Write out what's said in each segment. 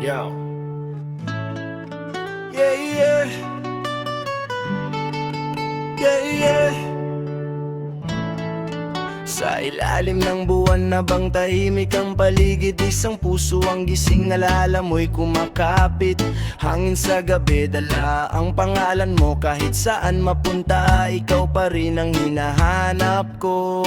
Yo. Yeah, yeah. Yeah, yeah. Sa ilalim ng buwan na bang tahimik ang paligid, isang puso ang gising, nalalamoy kumakapit. Hangin sa gabi, dala ang pangalan mo. Kahit saan mapunta, ikaw pa rin ang hinahanap ko.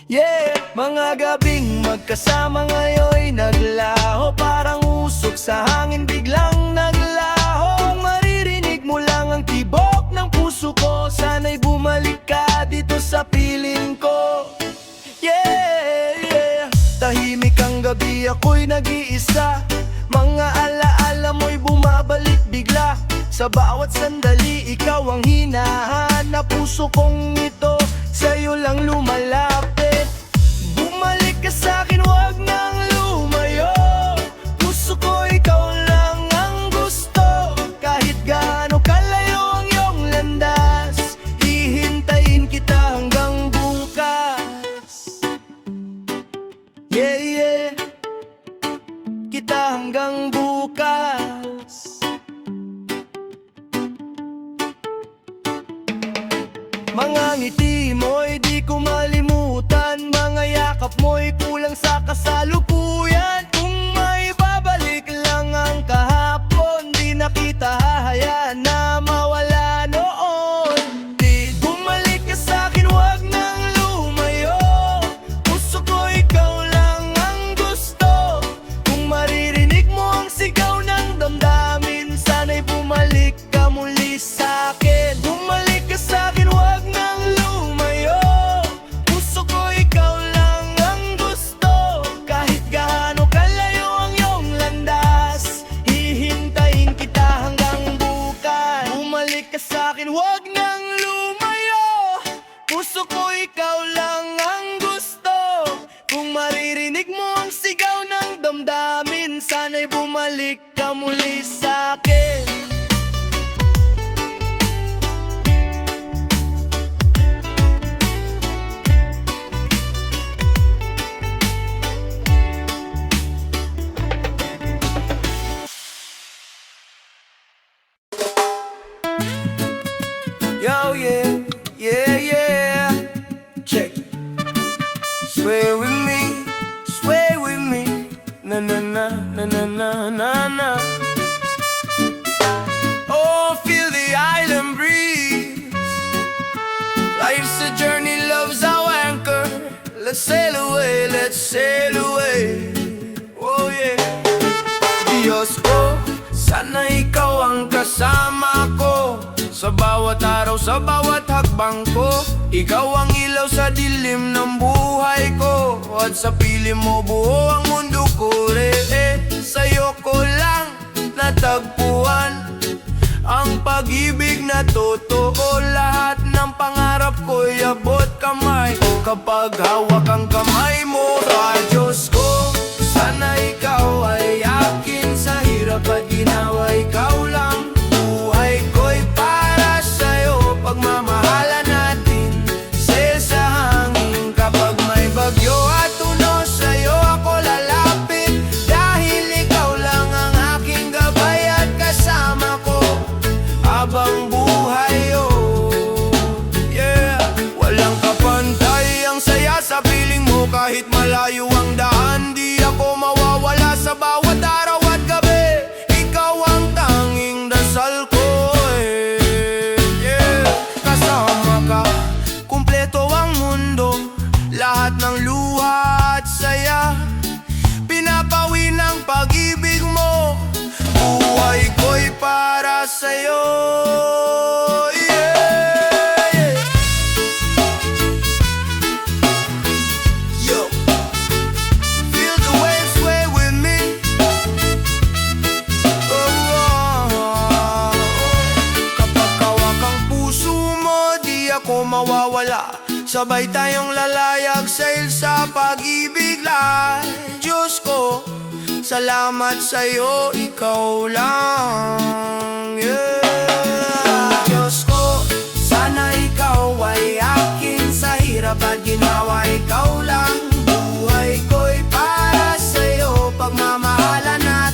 Yeah! Mga gabing magkasama ngayon'y naglaho, parang usok sa hangin biglang naglaho. Maririnig mo lang ang tibok ng puso ko, sana'y bumalik ka dito sa piling ko. Yeah, yeah. Tahimik ang gabi, ako'y nag-iisa. Mga alaala mo'y bumabalik bigla. Sa bawat sandali, ikaw ang hinahanap. Puso kong ito, sa'yo lang lumalapit. Bumalik ka sa'kin, wag nang lumayo. Puso ko, ikaw lang ang gusto. Kahit gaano kalayo ang iyong landas, hihintayin kita hanggang bukas. Yeah, yeah. Kita hanggang bukas. Mga ngiti mo'y di ko malimutan, mga yakap mo'y kulang sa kasalukuyan. Kung may babalik lang ang kahapon, di na kita hahayaan na mawala noon. Di bumalik ka sa'kin, wag nang lumayo. Puso ko, ikaw lang ang gusto. Kung maririnig mo ang sigaw ng damdamin, sana'y bumalik ka muli sa'kin. Bumalik ka sa'kin, wag nang lumayo. Puso ko, ikaw lang ang gusto. Kahit gaano kalayo ang iyong landas, hihintayin kita hanggang bukas. Bumalik ka sa'kin, wag nang lumayo. Puso ko, ikaw lang ang gusto. Kung maririnig mo ang sigaw ng damdamin, sana'y bumalik ka muli sa'kin. Yo, yeah, yeah, yeah. Check. Sway with me, sway with me. Na na na na na na na na. Oh, feel the island breeze. Life's a journey, love's our anchor. Let's sail away, let's sail away. Oh yeah. Diyos ko, sana ikaw ang kasama ko. Sa bawat araw, sa bawat hakbang ko, ikaw ang ilaw sa dilim ng buhay ko. At sa piling mo buo ang mundo ko. Sa'yo ko lang natagpuan ang pag-ibig na totoo. Lahat ng pangarap ko'y abot kamay kapag hawak ang kamay mo. Diyos ko, sana ikaw ay akin. Sa hirap at ginawa, ikaw lang. Buhay ko'y para sa'yo, pagmamahalan natin. Sail sa hangin kapag may bagyo at tunos, sa'yo ako lalapit. Dahil ikaw lang ang aking gabay at kasama ko habang buhay, oh yeah. Walang kapantay ang saya sa piling mo. Kahit malayo ang daan, di ako mawawala sa bawat araw at gabi. Ikaw ang tanging dasal ko, yeah. Kasama ka, kumpleto ang mundo. Lahat ng luha at saya, pinapawi ng pag-ibig mo. Buhay ko'y para sa'yo, yeah, yeah. Yo, feel the waves sway with me. Oh, oh, oh. Kapag hawak ang puso mo, di ako mawawala. Sabay tayong lalayag, sail sa pag-ibig lang. Diyos ko, salamat sa'yo, ikaw lang, yeah. Diyos ko, sana ikaw ay akin. Sa hirap at ginawa, ikaw lang. Buhay ko'y para sa'yo, pagmamahalan na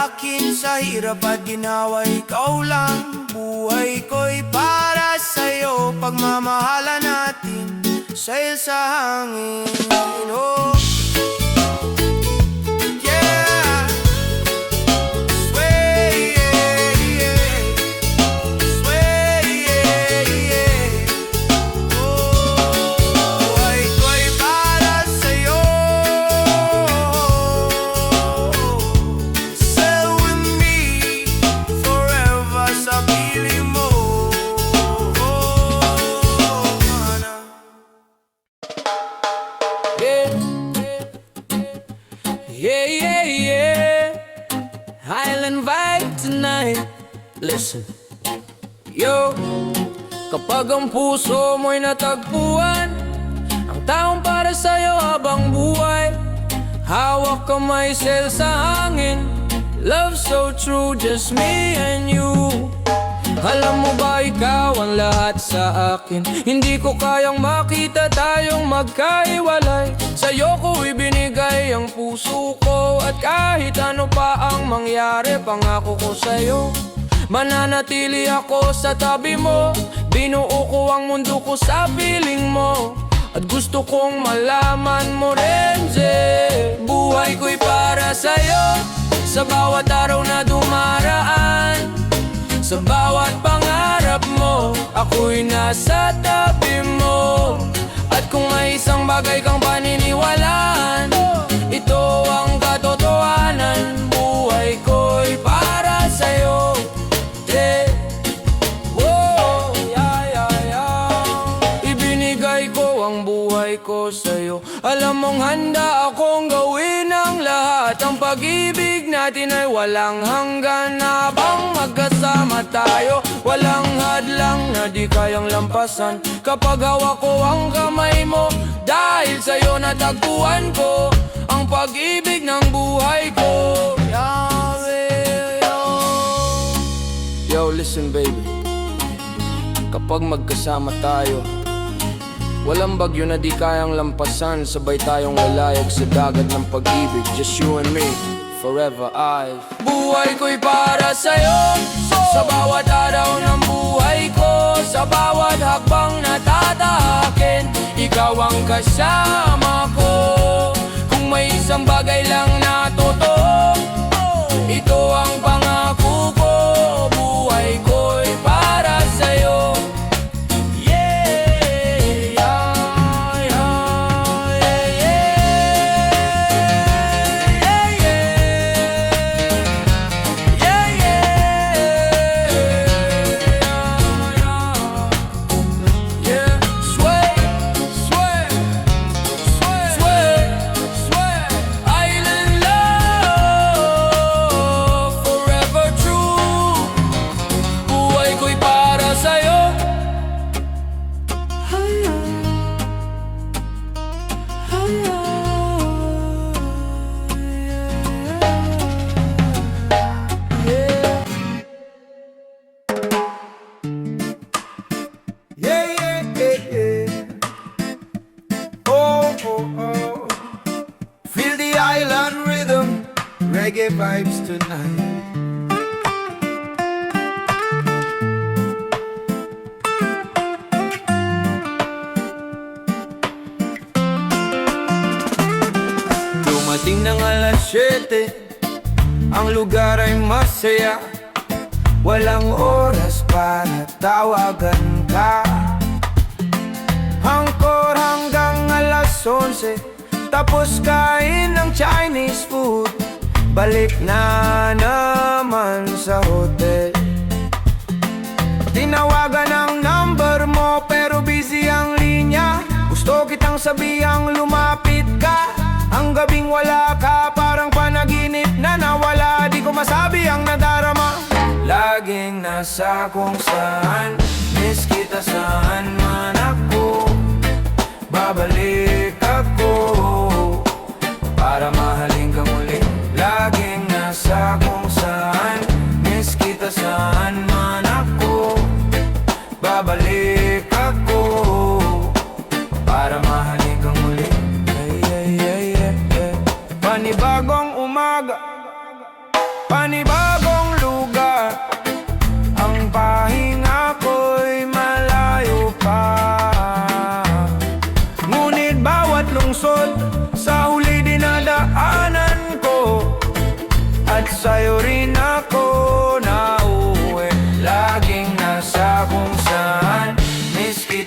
akin sa hirap at ginawa, ikaw lang. Buhay ko'y para sa'yo, pagmamahala natin, sail sa hangin. Oh. Yeah, yeah, yeah. Island vibe tonight. Listen. Yo, kapag ang puso mo'y natagpuan, ang taong para sa'yo habang buhay, hawak kamay, sail sa hangin. Love so true, just me and you. Alam mo ba ikaw ang lahat sa akin? Hindi ko kayang makita tayong magkaiwalay. Sa'yo ko ibinigay ang puso ko, at kahit ano pa ang mangyari, pangako ko sa'yo, mananatili ako sa tabi mo. Binuo ko ang mundo ko sa piling mo, at gusto kong malaman mo rin, buhay ko'y para sa'yo. Sa bawat araw na dumaraan, sa bawat pangarap mo, ako'y nasa tabi mo. At kung may isang bagay kang paniniwalaan, ito ang katotohanan. Buhay ko'y para sa'yo. Oh, yeah, yeah, yeah. Ibinigay ko ang buhay ko sa'yo. Alam mong handa akong gawin ang lahat. Ang pag-ibig natin ay walang hanggan. Habang magkasama tayo, walang hadlang na di kayang lampasan. Kapag hawak ko ang kamay mo, dahil sa'yo natagpuan ko ang pag-ibig ng buhay ko. Yo, listen baby, kapag magkasama tayo, walang bagyo na di kayang lampasan. Sabay tayong lalayag sa dagat ng pag-ibig, just you and me, forever I. Buhay ko'y para sa'yo, sa bawat araw ng buhay ko, sa bawat hakbang na tatahakin, ikaw ang kasama ko. Kung may isang bagay lang na totoo, ito ang pangako ko. Buhay ko'y para sa'yo. Reggae vibes tonight. Dumating ng alas 7, ang lugar ay masaya. Walang oras para tawagan ka. Hangkor hanggang alas 11, tapos kain ng Chinese food. Balik na naman sa hotel. Tinawagan ang number mo pero busy ang linya. Gusto kitang sabihang lumapit ka. Ang gabing wala ka, parang panaginip na nawala. Di ko masabi ang nadarama. Laging nasa kung saan, miss kita saan man ako. Babalik ako para mahalin ka muli. Laging nasa kung saan, miss kita saan man ako. Babalik ako para mahalin kang muli. Panibagong umaga, panibagong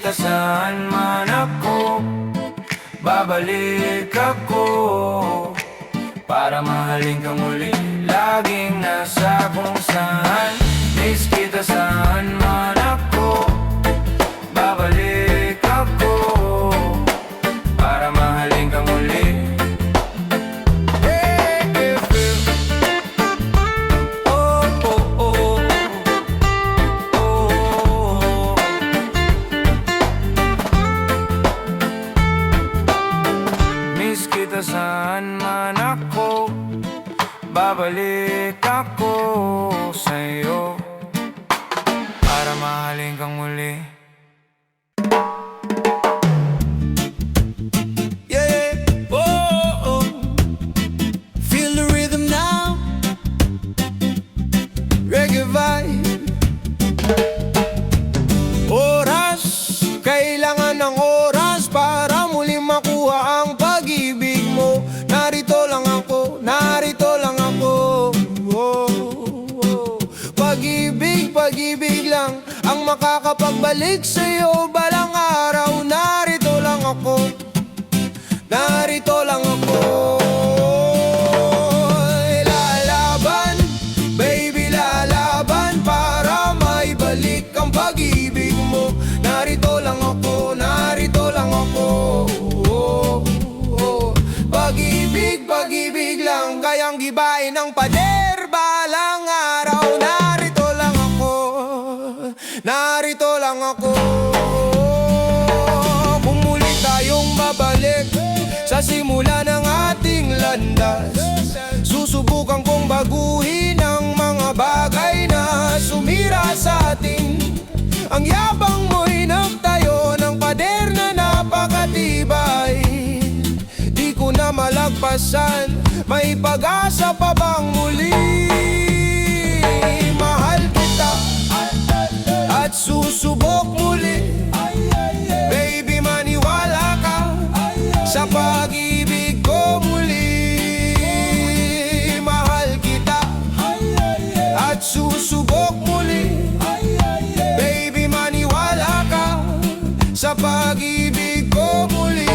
kita saan man ako, babalik ako para mahalin ka muli. Laging nasa kung saan, miss kita saan man ako, babalik ako para mahalin ka muli. Miss kita saan man ako, babalik ako sa'yo para mahalin kang muli. Yeah, oh, oh. Feel the rhythm now. Reggae vibe. Oras, kailangan ng oras para muli makuha ang pag-ibig mo. Narito lang ako, narito lang ako. Oh, oh. Pag-ibig, pag-ibig lang ang makakapagbalik sa'yo balang araw. Narito lang ako, narito lang ako. Lalaban, baby, lalaban para maibalik ang pag-ibig mo. Narito lang ako, narito lang ako. Oh, oh. Pag-ibig, pag-ibig lang kayang gibain ng pader balang araw. Narito lang ako, narito lang ako. Kung muli tayong mabalik sa simula ng ating landas, susubukan kong baguhin ang mga bagay na sumira sa atin. Ang yabang mo'y nagtayo ng pader na napakatibay. Di ko na malagpasan, may pag-asa pa bang muli? Mahal kita at susubok muli. Baby, maniwala ka sa pag-ibig ko muli. Mahal kita at susubok muli. Baby, maniwala ka sa pag-ibig ko muli.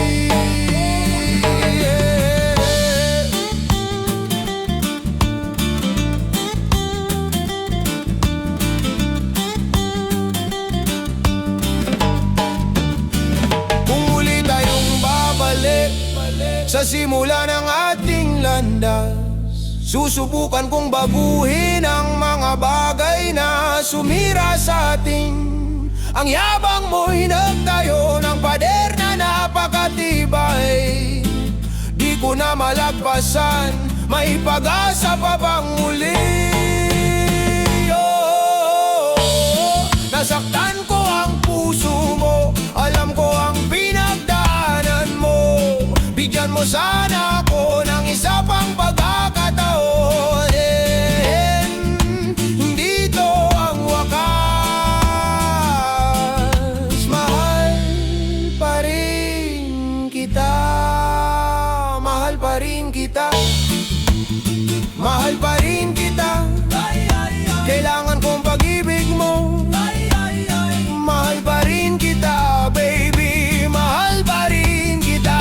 Kung muli tayong babalik sa simula ng ating landas, susubukan kong baguhin ang mga bagay na sumira sa atin. Ang yabang mo'y nagtayo ng pader na napakatibay. Di ko na malagpasan, may pag-asa pa bang muli? Oh, nasaktan ko ang puso mo, alam ko ang pinagdaanan mo. Bigyan mo sana ako ng isa pang pagkakataon. Hindi to ang wakas. Mahal pa rin kita, mahal pa rin kita, mahal pa rin kita. Kailangan kong pag-ibig mo. Mahal pa rin kita, baby, mahal pa rin kita.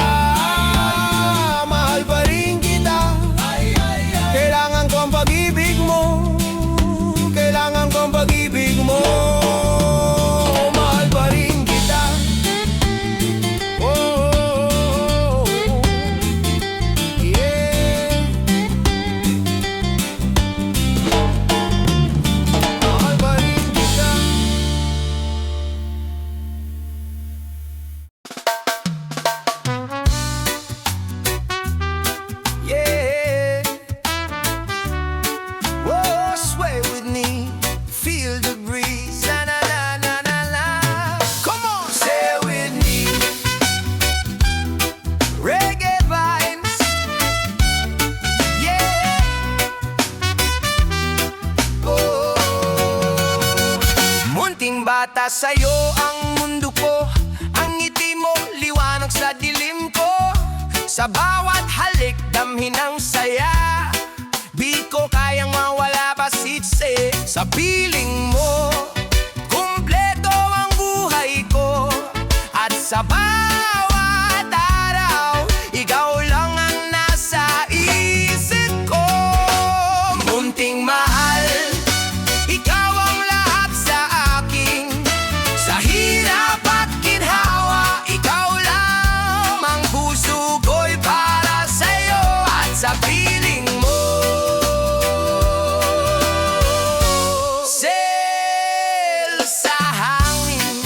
Mahal pa rin kita. Kailangan ko ang pag-ibig mo. Kailangan ko ang pag-ibig mo. Mahal pa rin kita. Oh, yeah. Mahal pa rin kita. Yeah. Whoa, sway with me, feel the breeze. Na na na na na na. Come on, say with me. Reggae vibes. Yeah. Oh. Munting bata sa'yo ang mundo ko. Ang ngiti mo, liwanag sa dilim ko. Sa bawat halik, damhin ang saya. Di ko kayang mawala pa sitse sa piling mo. Kumpleto ang buhay ko. Sa bawat araw, ikaw lang ang nasa isip ko. Munting mahal, ikaw ang lahat sa akin. Sa hirap at ginhawa, ikaw lang ang puso ko'y para sa'yo at sa piling mo. Sail sa hangin.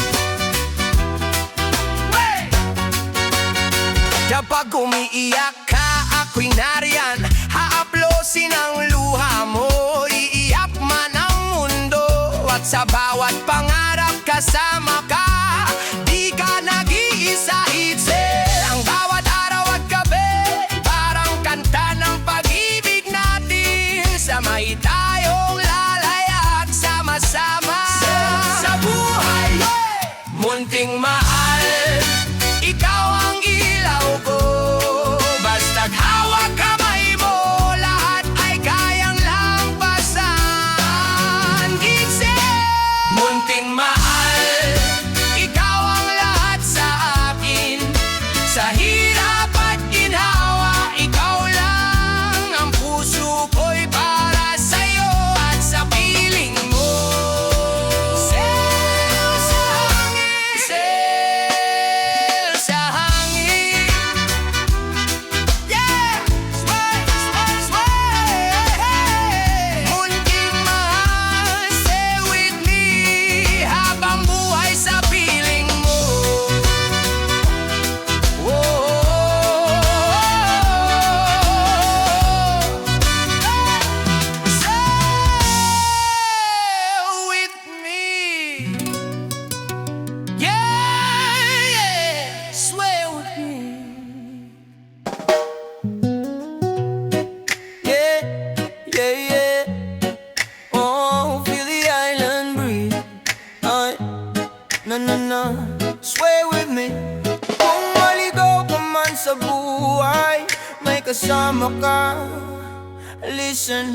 Kapag umiiyak ka, ako'y nariyan. Haaplosin ang luha mo, iiyak man ang mundo. At sa bawat pangarap kasama ka, di ka nag-iisa, Itzel. Ang bawat araw at gabi, parang kanta ng pag-ibig natin. Sabay tayong lalayak sama-sama sa buhay. Munting mahal, ikaw ang ilaw ko. Basta't hawak kamay mo, lahat ay kayang lampasan. Itzel! Munting mahal, ikaw ang lahat sa akin. Sa hirap at ginhawa, ikaw lang ang puso ko'y para sa'yo at sa piling mo. Sail sa hangin, sail sa hangin. Yeah! Sway, sway, sway. Munting mahal, stay with me habang buhay sa piling mo. Sail with me. Yeah, yeah. Sway with me. Yeah, yeah, yeah. Oh, feel the island breeze. Na na na, sway with me. Kung maligaw ka man sa buhay, may kasama ka. Listen,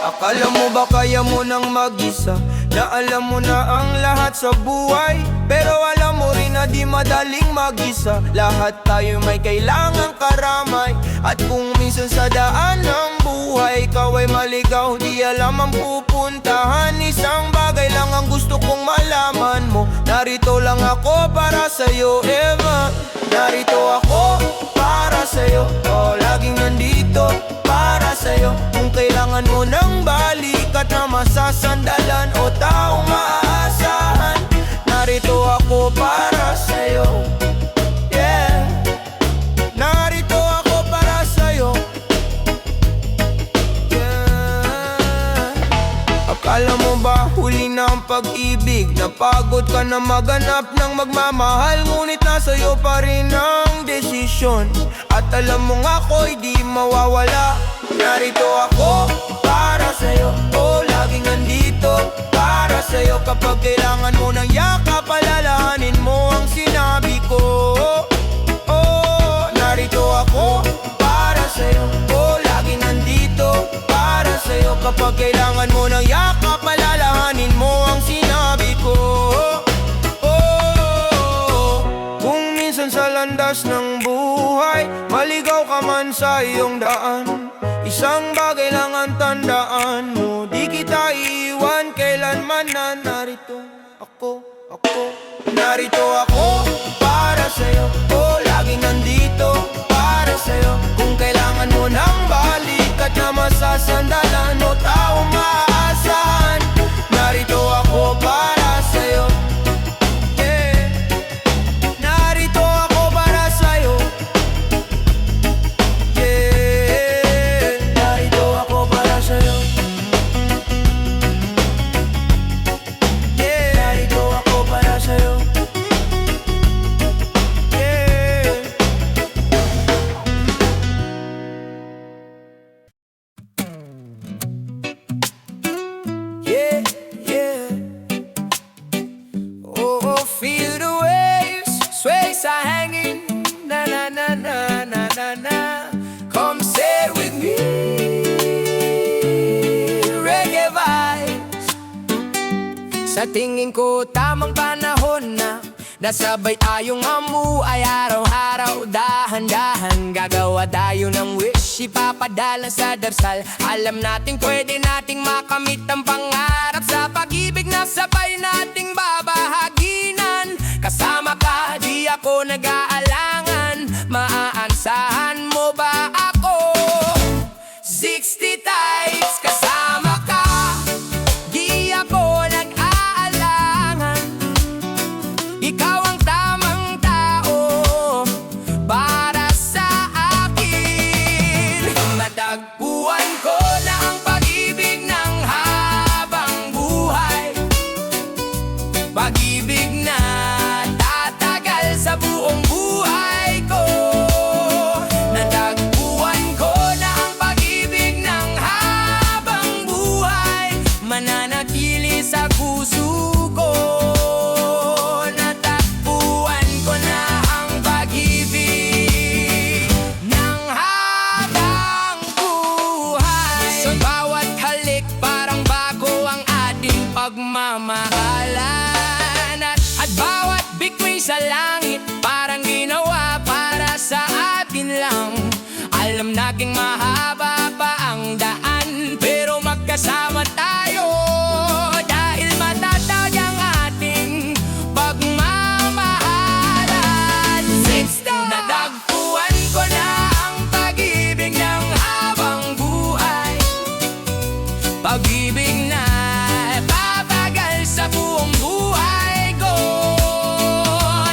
akala mo ba kaya mo nang mag-isa? Na alam mo na ang lahat sa buhay, pero alam mo rin na di madaling mag-isa. Lahat tayo may kailangang karamay. At kung minsan sa daan ng buhay, ikaw ay maligaw, di alam ang pupuntahan. Isang bagay lang ang gusto kong malaman mo, narito lang ako para sa'yo, Eva. Narito ako para sa'yo, oh, laging nandito para sa'yo. Kung kailangan mo ng balikat na masasandalan o taong maaasahan, narito ako para sa'yo. Yeah, narito ako para sa'yo. Yeah. Akala mo ba huli na ang pag-ibig? Napagod ka na maghanap ng magmamahal, ngunit nasa'yo pa rin ang desisyon. At alam mo nga ako'y di mawawala. Narito ako para sa'yo, oh, laging nandito para sa'yo. Kapag kailangan mo ng yakap, alalahanin mo ang sinabi ko. Oh, narito ako para sa'yo, oh, laging nandito para sa'yo. Kapag kailangan mo ng yakap, alalahanin mo ang sinabi ko. Oh, kung minsan sa landas ng buhay, maligaw ka man sa iyong daan, isang bagay lang ang tandaan mo, di kita iiwan kailanman. Na narito ako. Narito ako para sa'yo, oh, laging nandito para sa'yo. Kung kailangan mo ng balikat na masasandalan o taong maaasahan, narito ako para sa'yo. Yeah, narito ako para sa'yo. Yeah, narito ako para sa'yo. Yeah, narito ako para sa'yo. Yeah, yeah. Oh, feel the waves, sway sa hangin. Na na na na na na na. Come stay with me. Reggae vibes. Sa tingin ko tamang panahon na Nasabay tayong mamuhay araw-araw, dahan-dahan gagawa tayo ng wish, ipapadala sa darsal. Alam natin pwede nating makamit ang pangarap, sa pag-ibig na sabay nating babahaginan. Kasama ka, di ako nag-aalangan, maaansahan mo ba ako? 60 times kasama ka, di ako nag-aalangan. Ikaw ang tamang tao para sa akin. Natagpuan ko na ang pag-ibig ng habang buhay, pag-ibig na tatagal sa buong buhay ko. Natagpuan ko na ang pag-ibig ng habang buhay, mananatili sa puso ko. Natagpuan ko na ang pag-ibig ng habang buhay. Sa bawat halik parang bago ang ating pagmamahalan, at bawat bituin sa langit parang ginawa para sa atin lang. Alam nating mahaba pa ang daan, pero magkasama tayo dahil matatag ang ating pagmamahalan. Natagpuan ko na ang pag-ibig ng habang buhay, pag-ibig na tatagal sa buong buhay ko.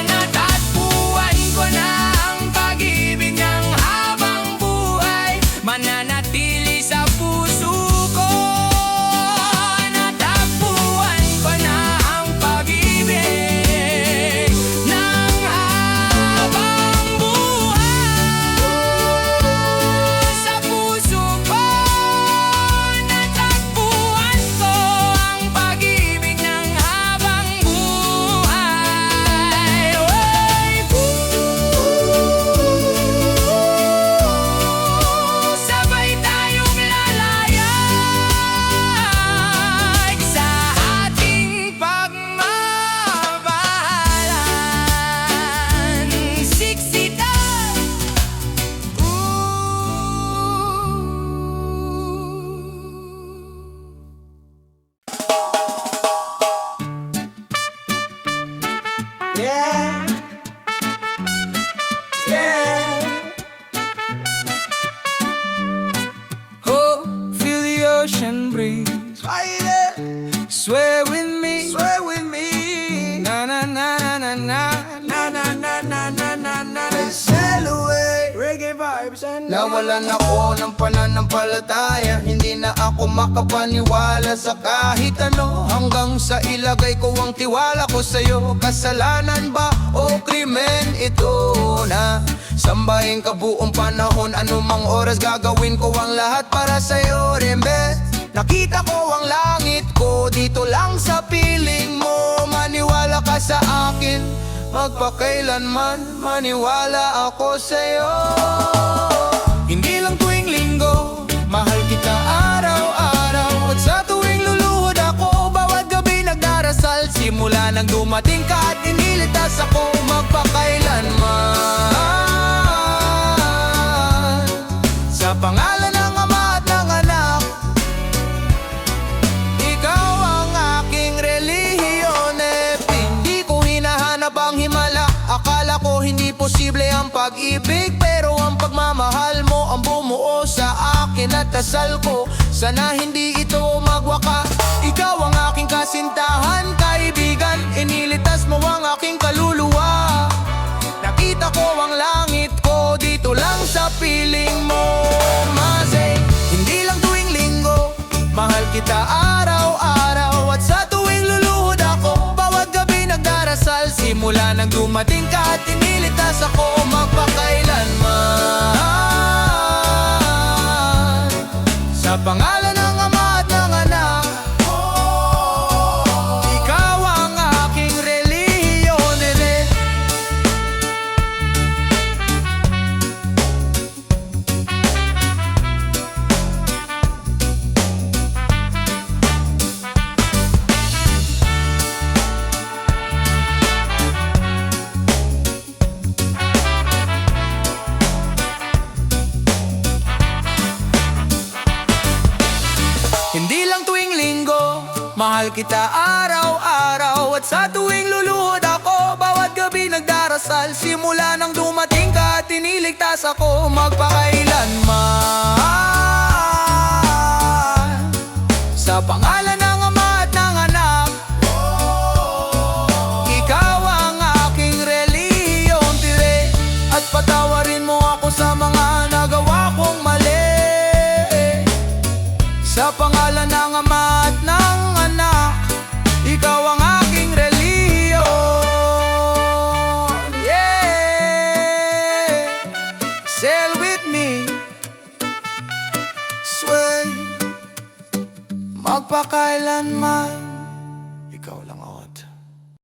Natagpuan ko na ang pag-ibig ng habang buhay, mananatili sa puso ko. Natagpuan ko na ang pag-ibig ng habang buhay sa puso ko. Natagpuan ko ang pag-ibig ng habang buhay. Sabay tayong lalayag sa ating pagmamahalan. 60 times. Yeah, yeah. Oh, feel the ocean breeze, sway with me, na na na na na na na na na na na na. Let's sail away. Reggae vibes and nawalan ako ng pananampalataya, hindi na ako makapaniwala sa kahit ano, hanggang sa ilagay ko ang tiwala ko sa'yo. Kasalanan ba o krimen ito na sambahin ka buong panahon? Anumang oras gagawin ko ang lahat para sa'yo rin, best. Nakita ko ang langit ko dito lang sa piling mo. Maniwala ka sa akin, magpakailanman maniwala ako sa'yo. Hindi lang tuwing linggo, mahal kita araw-araw, at sa tuwing luluhod ako, bawat gabi nagdarasal. Simula nang dumating ka at inilitas ako, magpakailanman. Sa pangalan ng Ama at ng Anak, ikaw ang aking relihiyon. Hindi ko hinahanap ang himala, akala ko hindi posible ang pag-ibig, pero ang pagmamahal mo ang bumuo sa akin at dasal ko, sana hindi ito magwaka. Ikaw ang aking kasintahan, kaibigan, inilitas mo ang aking kaluluwa. Nakita ko ang langit ko dito lang sa piling mo. Masay, hindi lang tuwing linggo, mahal kita araw-araw, at sa tuwing luluhod ako, bawat gabi nagdarasal. Simula nang dumating ka at inilitas ako, magpakailanman. Sa pangalan ng Ama at ng Anak, ikaw ang aking relihiyon. kita araw-araw. At sa tuwing luluhod ako, bawat gabi nagdarasal. Simula nang dumating ka at iniligtas ako, magpakailanman. Sa pangalan ng Ama at ng Anak, ikaw ang aking relihiyong tire. At patawarin mo ako sa mga nagawa kong mali. Sa pangalan ng Ama at ng Anak, ikaw ang aking relihiyon. Yeah, sail with me, sway, magpakailanman.